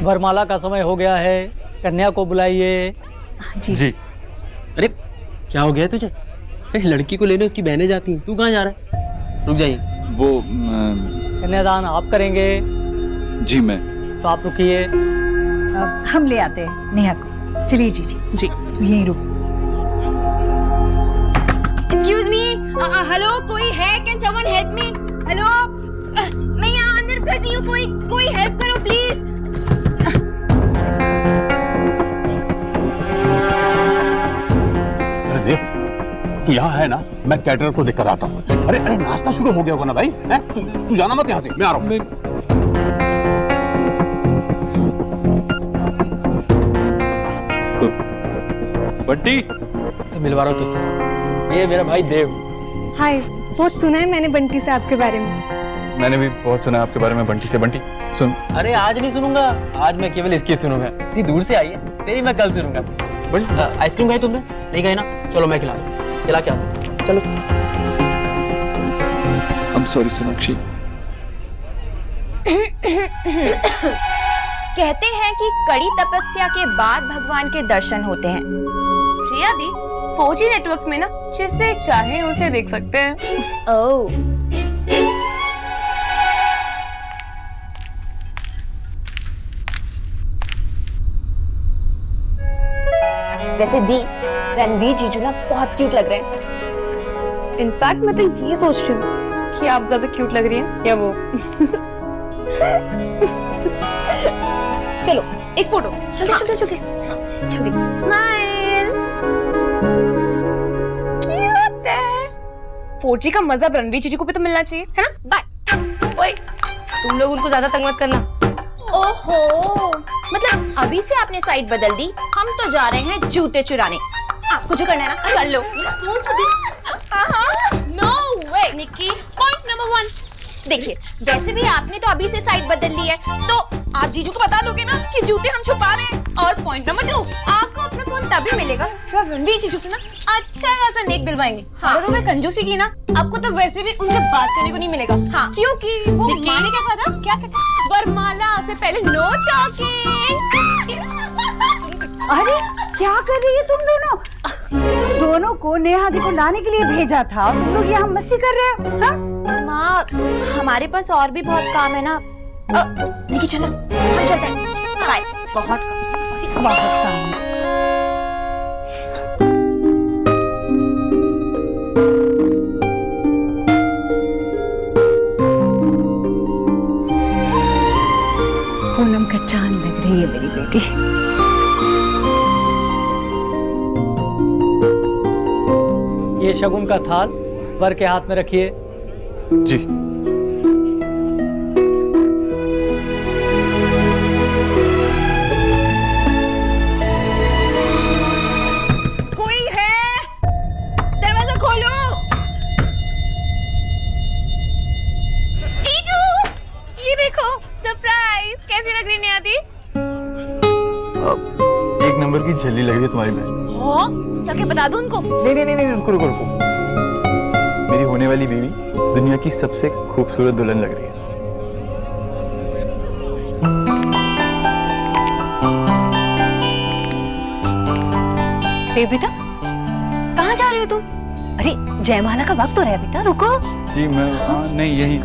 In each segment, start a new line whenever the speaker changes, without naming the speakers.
वरमाला का समय हो गया है, कन्या को बुलाइए।
जी जी।
अरे क्या हो गया तुझे? अरे लड़की को लेने उसकी बहनें जाती हैं, तू कहाँ जा रहा है? रुक जाइए।
वो
कन्यादान आप करेंगे?
जी मैं।
तो आप रुकिए।
हम ले आते हैं नेहा को। चलिए जी जी
जी
यहीं रुक।
एक्सक्यूज मी, हेलो कोई है? Can someone help me? Hello, मैं यहाँ अंदर फंसी हूँ, कोई हेल्प करो प्लीज।
अरे देव, तू यहाँ है ना? मैं कैटरर को देखकर आता हूँ। अरे अरे नाश्ता शुरू हो गया होगा ना भाई? तू जाना मत यहाँ से, मैं आ रहा हूँ।
बंटी,
मिलवा रहा हूँ तुझसे। ये मेरा भाई देव।
हाय, बहुत सुना है मैंने बंटी से आपके बारे में।
मैंने भी बहुत सुना आपके बारे में बंटी से। बंटी सुन।
अरे आज नहीं सुनूंगा, आज मैं केवल इसकी सुनूंगा। इतनी दूर से आई है, तेरी मैं कल सुनूंगा। बंटी आइसक्रीम खाई तुमने? नहीं खाई ना? चलो मैं खिला के आता हूँ। चलो।
I am sorry Sonakshi.
कहते हैं कि कड़ी तपस्या के बाद भगवान के दर्शन होते हैं। प्रिया दी, 4G नेटवर्क्स में ना जिसे चाहे उसे देख सकते हैं। ओह, वैसे दी, रणवीर जीजू ना बहुत क्यूट लग रहे हैं। इनफैक्ट मैं तो ये सोच रही हूँ कि आप ज्यादा क्यूट लग रही हैं या वो। चलो एक फोटो। जल्दी स्माइल। क्यूट है। 4G का मजा रणवीर जीजू को भी तो मिलना चाहिए, है ना? बाय। ओए, तुम लोग उनको ज्यादा तंग मत करना। ओहो, मतलब अभी से आपने साइड बदल दी? हम तो जा रहे हैं जूते चुराने। आपको जो करना है ना कर लो। नो वे निक्की। पॉइंट नंबर 1, देखिए वैसे भी आपने तो अभी से साइड बदल ली है, तो आप जीजू को बता दोगे ना कि जूते हम छुपा रहे हैं। और पॉइंट नंबर 2, आपको अपना फोन तभी मिलेगा जब रणवीर जीजू से ना अच्छा खासा नेक दिलवाएंगे। हाँ। अगर मैं कंजूसी की ना, आपको तो वैसे भी उनसे बात करने को नहीं मिलेगा। हाँ। क्योंकि वो माने क्या कहा था? क्या कहते? वरमाला से पहले नो टॉकिंग।
अरे क्या कर रही है तुम दोनों? दोनों को नेहा दी को लाने के लिए भेजा था, तुम लोग यहाँ मस्ती कर रहे हो? हाँ?
माँ, हमारे पास और भी बहुत काम है ना। निकी चलो, हम चलते हैं। बाय। बहुत
काम है। पूनम का चांद लग रही है मेरी बेटी।
ये शगुन का थाल वर के हाथ में रखिए।
जी।
कोई है? दरवाजा खोलो। जीजू, ये देखो सरप्राइज। कैसी लग रही नेहा दी?
एक नंबर की झल्ली लग रही है तुम्हारी बहन।
हाँ, जाके बता दो उनको।
नहीं, रुको। मेरी होने वाली बीवी दुनिया की सबसे खूबसूरत दुल्हन लग रही है।
बेटा कहाँ जा रहे हो तुम? अरे जयमाला का वक्त हो रहा है बेटा, रुको।
जी मैं नहीं यही।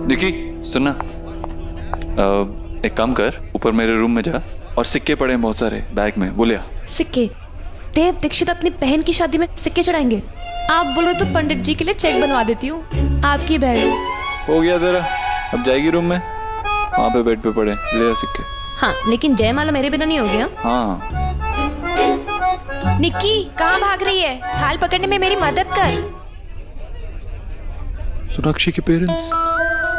निकी सुनना, एक काम कर, ऊपर मेरे रूम में जा और सिक्के पड़े हैं बहुत सारे बैग में, वो ले आ।
सिक्के? देव दीक्षित अपनी बहन की शादी में सिक्के चढ़ाएंगे? आप बोलो तो पंडित जी के लिए चेक बनवा देती हूँ। आपकी बहन
हो गया तेरा, अब जाएगी रूम में, वहाँ पे बेड पे पड़े, ले आ सिक्के।
हाँ, लेकिन जयमाला मेरे बिना नहीं हो गया।
हाँ।
निक्की कहाँ भाग रही है? थाल पकड़ने में मेरी मदद कर।
सोनाक्षी के पेरेंट्स,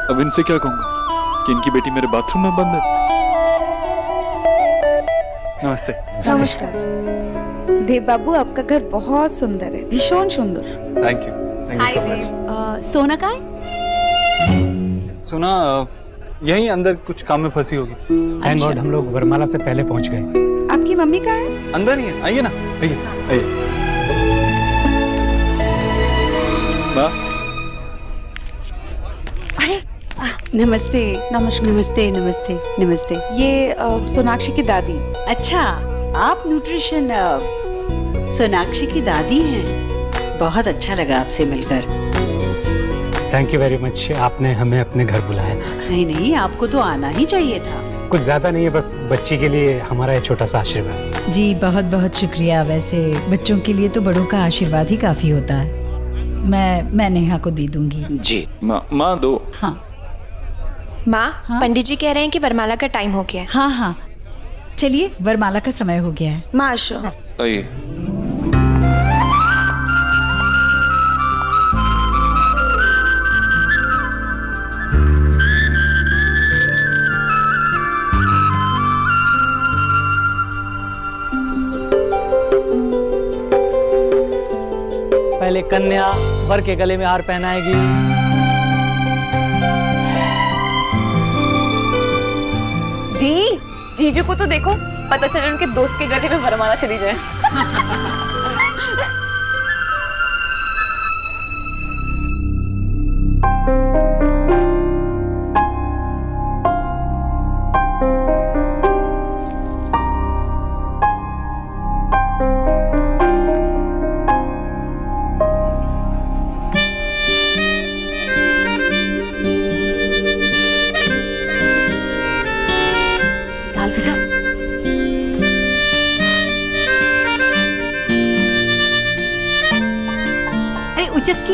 अब इनसे क्या कहूँगा कि इनकी बेटी मेरे बाथरूम में बंद है। नमस्ते।
नमस्कार। देव बाबू, आपका घर बहुत सुंदर है, भीषण सुंदर।
Thank you so much.
सोना का है?
सोना यहीं अंदर कुछ काम में फंसी होगी।
थैंक गॉड हम लोग वरमाला से पहले पहुंच गए।
आपकी मम्मी कहाँ है?
अंदर ही है, आइए ना, आइए आइए। माँ,
नमस्ते। नमस्ते नमस्ते नमस्ते। ये सोनाक्षी की दादी। अच्छा, आप न्यूट्रिशन सोनाक्षी की दादी हैं। बहुत अच्छा लगा आपसे मिलकर।
थैंक यू वेरी मच, आपने हमें अपने घर बुलाया।
नहीं नहीं, आपको तो आना ही चाहिए था।
कुछ ज्यादा नहीं है, बस बच्ची के लिए हमारा ये छोटा सा आशीर्वाद।
जी बहुत बहुत शुक्रिया। वैसे बच्चों के लिए तो बड़ों का आशीर्वाद ही काफी होता है। मैं नेहा को दे दूंगी।
जी माँ दो।
हाँ
माँ, पंडित जी कह रहे हैं कि वरमाला का टाइम हो गया है।
हाँ हाँ, चलिए वरमाला का समय हो गया है।
माँ आशो।
आइए।
पहले कन्या वर के गले में हार पहनाएगी।
दी, जीजू को तो देखो, पता चले उनके दोस्त के गले में वरमाला चली जाए।
दाल बेटा,
अरे उचक के।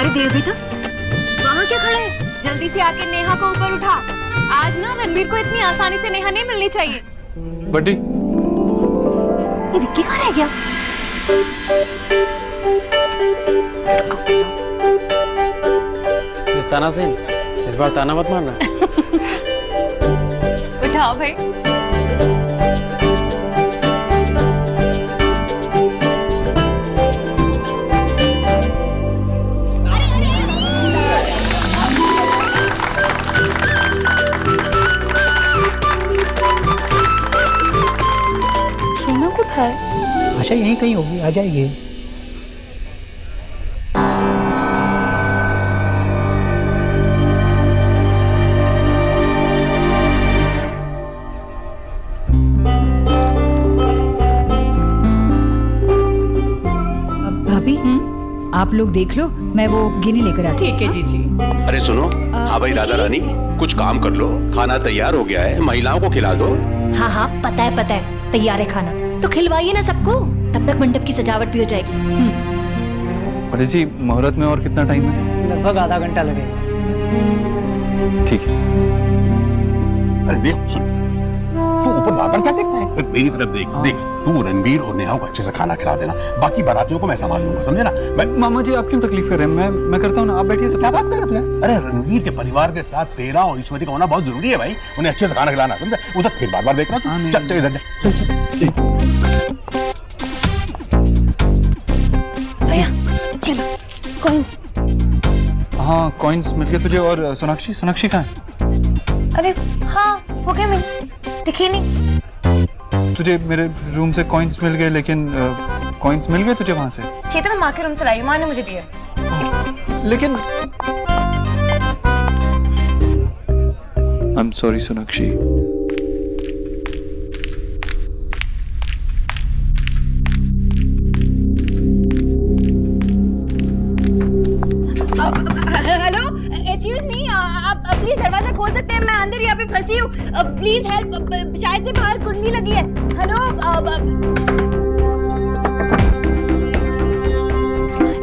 अरे देव बेटा, वहाँ क्या खड़ा है?
जल्दी से आके नेहा को ऊपर उठा। आज ना रणवीर को इतनी आसानी से नेहा नहीं मिलनी चाहिए।
बड्डी,
ये विक्की कहाँ रह गया?
ताना सिंह, इस बार ताना मत मारना।
उठाओ भाई।
सोना को था।
आशा यहीं कहीं होगी, आ जाएगी।
भाभी आप लोग देख लो, मैं वो गिनी लेकर आती हूँ।
ठीक है जीजी।
अरे सुनो, हाँ भाई राधा रानी, कुछ काम कर लो, खाना तैयार हो गया है, महिलाओं को खिला दो।
हाँ हाँ पता है, तैयार है खाना, तो खिलवाइए ना सबको, तब तक मंडप की सजावट भी हो जाएगी।
पंडित जी, मुहूर्त में और कितना टाइम है?
लगभग आधा घंटा लगेगा।
ठीक है।
अरे देख, सुन, तू ऊपर भागकर क्या देखता है? मेरी तरफ देख। देख, तू रणवीर और नेहा को अच्छे से खाना खिला देना, बाकी बारातियों को मैं संभाल लूंगा, समझे ना?
मामा जी, आप क्यों तकलीफ कर रहे हैं? मैं करता हूँ ना, आप बैठिए।
क्या बात कर रहे हो तू? अरे रणवीर के परिवार के साथ तेरा और ईश्वरी का होना बहुत जरूरी है भाई, उन्हें अच्छे से खाना खिलाना, समझे? उधर फिर बार देखना तू। चल चल इधर
भैया चलो, कॉइन्स।
हाँ, कॉइन्स मिल गए तुझे। और सोनाक्षी कहाँ है?
अरे हाँ, वो क्या मिल दिखी नहीं।
तुझे मेरे रूम से कॉइन्स मिल गए, लेकिन कॉइन्स मिल गए तुझे वहां से?
ये तो मैं माँ के रूम से लाई, माँ ने मुझे दिया।
लेकिन I am sorry Sonakshi.
Hello, excuse me, आप प्लीज दरवाजा खोल सकते हैं? मैं अंदर यहाँ पे फंसी हूँ, प्लीज हेल्प। शायद से बाहर कुंडली लगी है। Hello.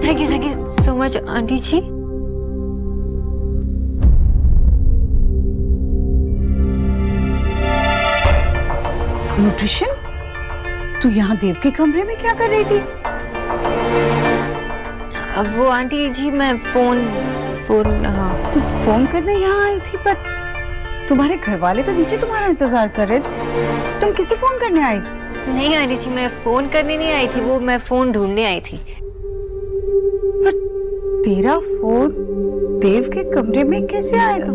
Thank you so much aunty ji.
Nutrition, तू यहाँ देव के कमरे में क्या कर रही थी?
वो आंटी जी, मैं फोन
तू फोन करने यहाँ आई थी, पर तुम्हारे घर वाले तो नीचे तुम्हारा इंतजार कर रहे थे, तुम किसे फोन करने आई?
नहीं आनी जी, मैं फोन करने नहीं आई थी, वो मैं फोन ढूंढने आई थी।
पर तेरा फोन देव के कमरे में कैसे आएगा?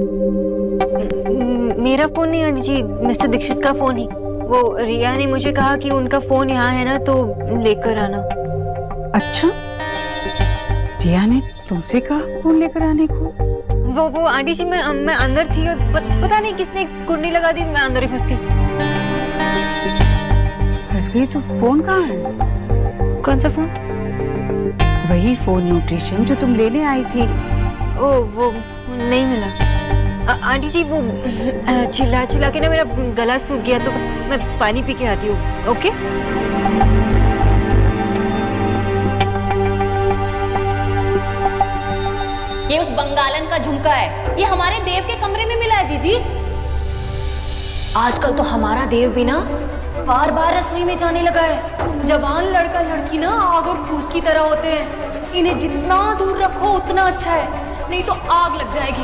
मेरा फोन नहीं आनी जी, मिस्टर दीक्षित का फोन ही। वो रिया ने मुझे कहा कि उनका फोन यहाँ है ना, तो लेकर आना।
अच्छा, रिया ने तुमसे कहा फोन लेकर आने को?
वो आंटी जी, मैं अंदर थी और पता नहीं किसने कुंडी लगा दी, मैं अंदर ही फंस गई।
फंस गई तो फोन कहाँ है?
कौन सा फोन?
वही फोन न्यूट्रिशन जो तुम लेने आई थी।
ओ, वो नहीं मिला। आंटी जी, वो चिल्ला चिल्ला के ना मेरा गला सूख गया, तो मैं पानी पी के आती हूँ। ओके?
ये उस बंगालन का झुमका है, ये हमारे देव के कमरे में मिला है जीजी।
आजकल तो हमारा देव भी ना बार बार रसोई में जाने लगा है। जवान लड़का लड़की ना आग और फूस की तरह होते हैं, इन्हें जितना दूर रखो उतना अच्छा है, नहीं तो आग लग जाएगी।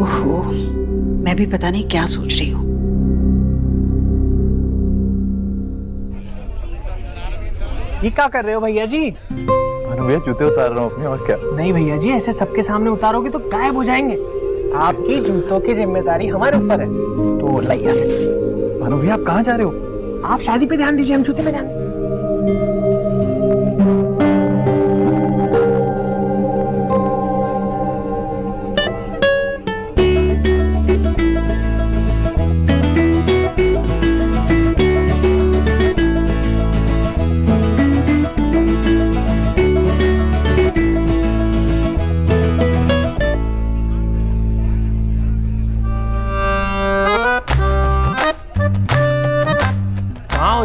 ओहो, मैं भी पता नहीं क्या सोच रही हूँ।
ये क्या कर रहे हो भैया जी?
भानु भैया जूते उतार रहा हूँ अपने, और क्या।
नहीं भैया जी, ऐसे सबके सामने उतारोगे तो गायब हो जाएंगे। आपकी जूतों की जिम्मेदारी हमारे ऊपर है, तो लाइए आगे लीजिए।
भानु भैया आप कहाँ जा रहे हो?
आप शादी पे ध्यान दीजिए, हम जूते पे ध्यान।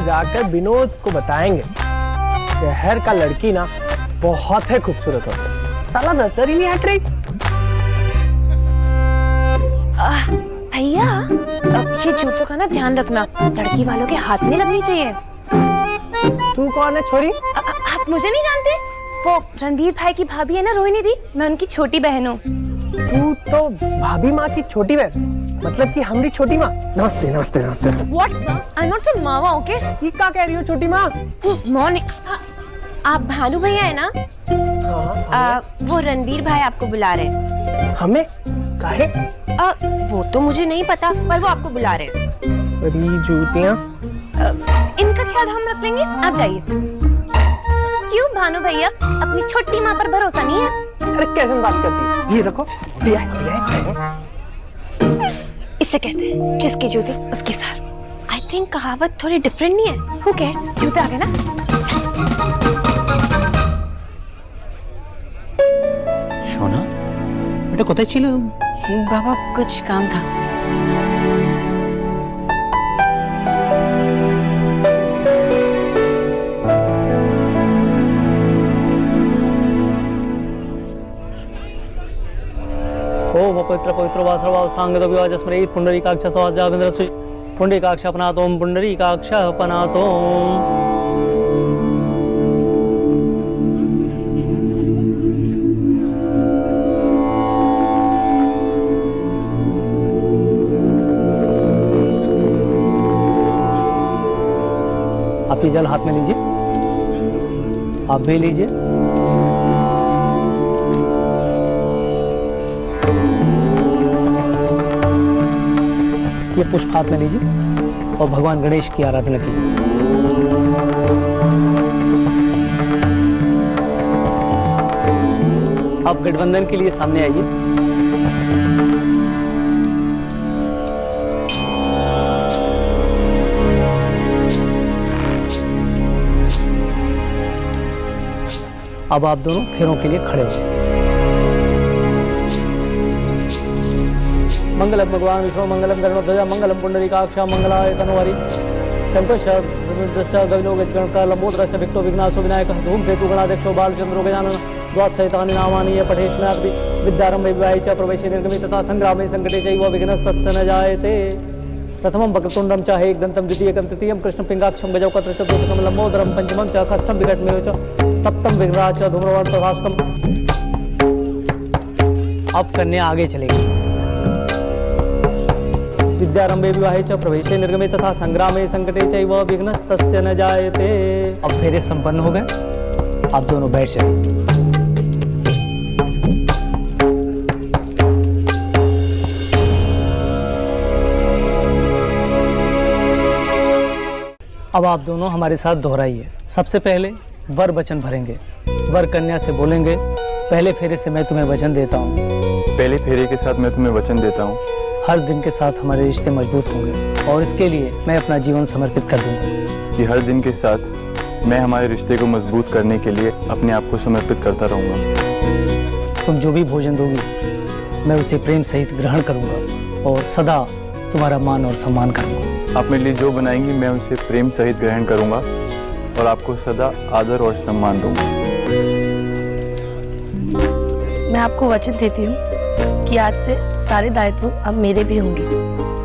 जाकर विनोद को बताएंगे शहर का लड़की ना बहुत है खूबसूरत होती है, साला नजर ही नहीं हट रही।
भैया, ये जूतों का ना ध्यान रखना, लड़की वालों के हाथ में लगनी चाहिए।
तू कौन है छोरी?
आप मुझे नहीं जानते? वो रणवीर भाई की भाभी है ना, रोहिणी दी, मैं उनकी छोटी बहन हूँ।
तू तो भाभी माँ की छोटी बहन, मतलब कि हमारी छोटी माँ। नमस्ते नमस्ते नमस्ते।
What? I'm not some मावा, okay?
ये क्या कह रही हो छोटी माँ?
मॉर्निंग।
आप भानु भैया है ना? वो रणवीर भाई आपको बुला रहे हैं।
हमें? काहे?
वो तो मुझे नहीं पता, पर वो आपको बुला रहे हैं।
बड़ी जूतियाँ।
इनका ख्याल हम रख लेंगे, आप जाइए। क्यों भानु भैया, अपनी छोटी माँ पर भरोसा नहीं है?
अरे कैसे बात करती है? ये देखो, दिया है।
इसे कहते हैं जिसकी जूती उसकी सार।
आई थिंक कहावत थोड़ी डिफरेंट नहीं है।
Who cares? जूते आ गए ना?
शोना बेटा कोথায় ছিল?
बाबा कुछ काम था।
ओ पवित्र पवित्र वासरवास्थांग विवाजस्मरेत पुंडरीकाक्ष सवाजागंधर पुंडरीकाक्ष अपनातोम पुंडरीकाक्ष अपनातोम। आप ये जल हाथ में लीजिए, आप भी लीजिए। ये पुष्प हाथ में लीजिए और भगवान गणेश की आराधना कीजिए। आप गठबंधन के लिए सामने आइए। अब आप दोनों फेरों के लिए खड़े हो। मंगलम भगवान विष्णु मंगलम गरुड़ध्वजा मंगलम पुंडरीकाक्ष मंगलाय तनोहरि शंकर गविलोक लंबोदरस्य विक्टो विघ्नासो विनायकः धूमकेतु गणाध्यक्षो बालचंद्रो गजानन द्वादशैतानि नामानि पठेष्णापि विद्यारंभे विवाहे च प्रवेशे निर्गमे तथा संग्रामे संकटे चैव विघ्नस्तस्य न जायते। प्रथमं वक्रतुंडं च एकदन्तं द्वितीयकं तृतीयं कृष्णपिंगाक्षं गजौकत्र चतुर्थं लंबोदरं पंचमं च षष्ठं विकटमेव च सप्तम विघ्नाच धूम्रवर्ण तथाष्टम। अब कन्या आगे चलेगी। विद्यारंभे विवाहे च प्रवेशे निर्गमे तथा संग्रामे संकटे चैव विघ्नस्तस्य न जायते। अब फेरे संपन्न हो गए, आप दोनों बैठ जाइए। अब आप दोनों हमारे साथ दोहराइए। सबसे पहले वर वचन भरेंगे। वर कन्या से बोलेंगे, पहले फेरे से मैं तुम्हें वचन देता हूँ।
पहले फेरे के साथ मैं तुम्हें वचन देता हूँ,
हर दिन के साथ हमारे रिश्ते मजबूत होंगे और इसके लिए मैं अपना जीवन समर्पित कर दूंगा।
कि हर दिन के साथ मैं हमारे रिश्ते को मजबूत करने के लिए अपने आप को समर्पित करता रहूँगा।
तुम जो भी भोजन दोगी मैं उसे प्रेम सहित ग्रहण करूंगा और सदा तुम्हारा मान और सम्मान करूंगा।
आप मेरे लिए जो बनाएंगी मैं उसे प्रेम सहित ग्रहण करूँगा और आपको सदा आदर और सम्मान दूंगा।
मैं आपको वचन देती हूँ कि आज से सारे दायित्व अब मेरे भी होंगे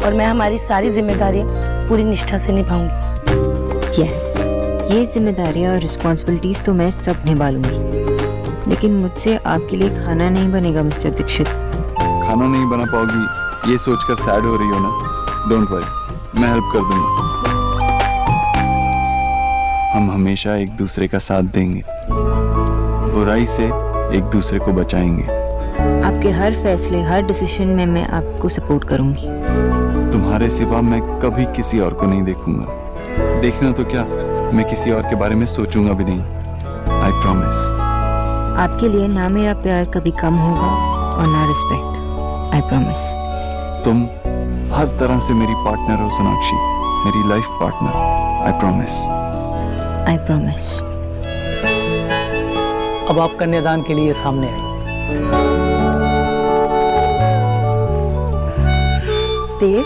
और मैं हमारी सारी जिम्मेदारियाँ पूरी निष्ठा से निभाऊंगी।
यस, ये जिम्मेदारियाँ और रिस्पॉन्सिबिलिटीज तो मैं सब निभा लूंगी, लेकिन मुझसे आपके लिए खाना नहीं बनेगा मिस्टर दीक्षित।
खाना नहीं बना पाओगी ये सोचकर सैड हो रही हो ना? डोंट वरी, मैं हेल्प कर दूंगा। हम हमेशा एक दूसरे का साथ देंगे, बुराई से एक दूसरे को बचाएंगे।
आपके हर फैसले, हर डिसीजन में मैं आपको सपोर्ट करूंगी।
तुम्हारे सिवा मैं कभी किसी और को नहीं देखूंगा। देखना तो क्या, मैं किसी और के बारे में सोचूंगा भी नहीं। I promise.
आपके लिए ना मेरा प्यार कभी कम होगा और ना रिस्पेक्ट। I promise.
तुम हर तरह से मेरी पार्टनर हो सोनाक्षी, मेरी life partner. I promise.
I promise.
अब आप कन्यादान के लिए सामने आइए।
देव,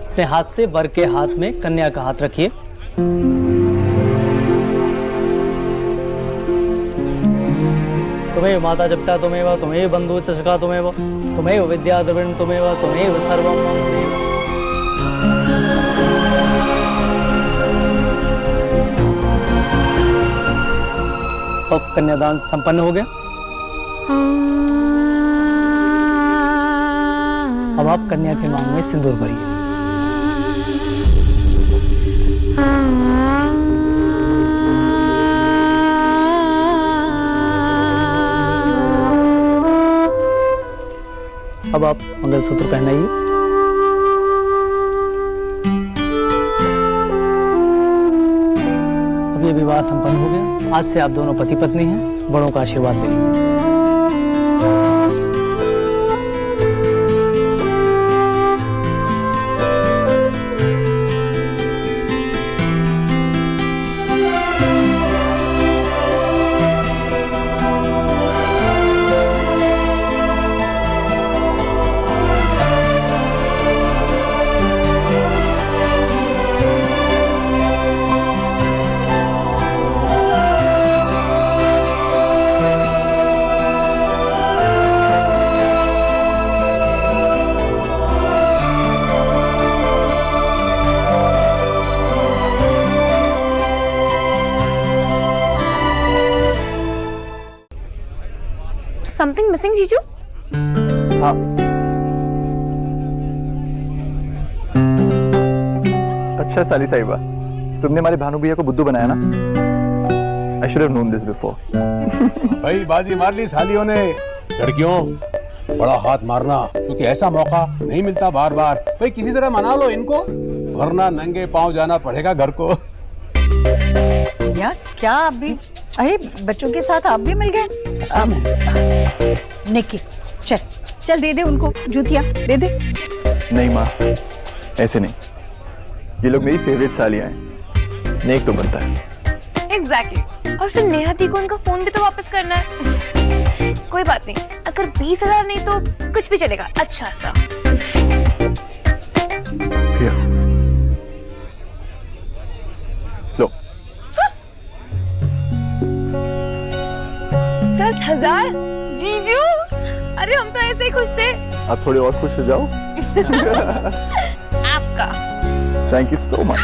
अपने हाथ से वर के हाथ में कन्या का हाथ रखिए। तुम्हें माता जपिता तुमेव, तुम्हें बंधु च सखा तुमेव, तुम्हें विद्या द्रविण तुमेव, तुम्हें सर्वम मम तुमेव। अब कन्यादान संपन्न हो गया। अब आप कन्या के मांग में सिंदूर भरिए। अब आप मंगलसूत्र पहनाइए। अब ये विवाह संपन्न हो गया। आज से आप दोनों पति पत्नी हैं। बड़ों का आशीर्वाद ले लीजिए।
समथिंग मिसिंग जीजू?
हाँ, अच्छा साली साहिबा, तुमने हमारे भानु भैया को बुद्धू बनाया ना? I should have known this before.
भाई बाजी मार ली सालियों ने। लड़कियों, बड़ा हाथ मारना, क्योंकि ऐसा मौका नहीं मिलता बार बार। भाई किसी तरह मना लो इनको, वरना नंगे पांव जाना पड़ेगा घर को।
यार क्या आप भी, अरे बच्चों के साथ आप भी मिल गए? निक्की चल चल दे दे उनको जूतियां, दे दे।
नहीं माँ, ऐसे नहीं। ये लोग मेरी फेवरेट सालियां हैं। नेक तो बनता है।
एग्जैक्टली। और फिर नेहा दी को उनका फोन भी तो वापस करना है। कोई बात नहीं, अगर 20,000 नहीं तो कुछ भी चलेगा। अच्छा सा
लो।
10,000 जीजू। अरे हम तो ऐसे ही खुश थे।
अब थोड़े और खुश हो जाओ।
आपका
थैंक यू सो मच।